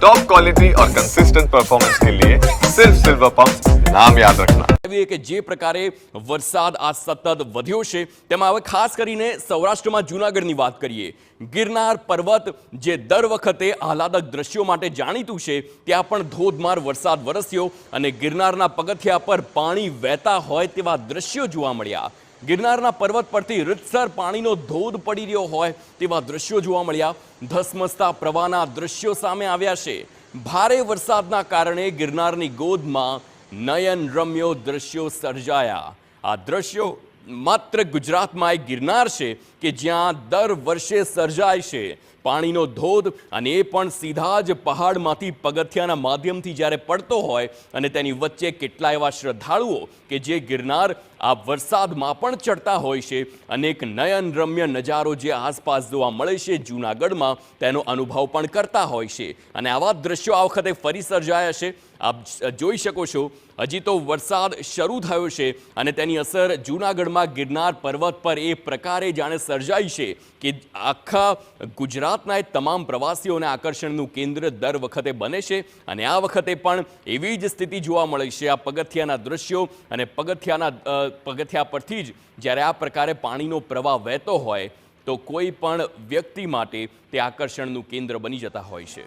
Top quality और consistent performance के लिए सिर्फ सिल्वर पंप नाम याद रखना। કે જે પ્રકારે વરસાદ આ સતત વધ્યો છે તેમાં હવે ખાસ કરીને સૌરાષ્ટ્રમાં જૂનાગઢની વાત કરીએ. ગિરનાર પર્વત જે દર વખતે આહલાદક દ્રશ્યો માટે જાણીતું છે, ત્યાં પણ ધોધમાર વરસાદ વરસ્યો અને ગિરનારના પગથિયા પર પાણી વહેતા હોય તેવા દ્રશ્યો જોવા મળ્યા. ગિરનારના પર્વત પરથી રીતસર પાણીનો ધોધ પડી રહ્યો હોય તેવા દ્રશ્યો જોવા મળ્યા. ધસમસતા પ્રવાહના દ્રશ્યો સામે આવ્યા છે. ભારે વરસાદના કારણે ગિરનારની ગોદમાં નયનરમ્ય દ્રશ્યો સર્જાયા. આ દ્રશ્યો માત્ર ગુજરાતમાં એક ગિરનાર છે કે જ્યાં દર વર્ષે સર્જાય છે પાણીનો ધોધ, અને એ પણ સીધા જ પહાડમાંથી પગથિયાના માધ્યમથી જ્યારે પડતો હોય અને તેની વચ્ચે કેટલા એવા શ્રદ્ધાળુઓ કે જે ગિરનાર આ વરસાદમાં પણ ચડતા હોય છે. અનેક નયનરમ્ય નજારો જે આસપાસ જોવા મળે છે જૂનાગઢમાં, તેનો અનુભવ પણ કરતા હોય છે. અને આવા દ્રશ્યો આ વખતે ફરી સર્જાયા છે. આપ જોઈ શકો છો, હજી તો વરસાદ શરૂ થયો છે અને તેની અસર જૂનાગઢમાં ગિરનાર પર્વત પર એ પ્રકારે જાણે સર્જાઈ છે કે આખા ગુજરાતના એ તમામ પ્રવાસીઓના આકર્ષણનું કેન્દ્ર દર વખતે બને છે. અને આ વખતે પણ એવી જ સ્થિતિ જોવા મળે છે. આ પગથિયાના દ્રશ્યો અને પગથિયા પરથી જ જ્યારે આ પ્રકારે પાણીનો પ્રવાહ વહેતો હોય તો કોઈ પણ વ્યક્તિ માટે તે આકર્ષણનું કેન્દ્ર બની જતા હોય છે.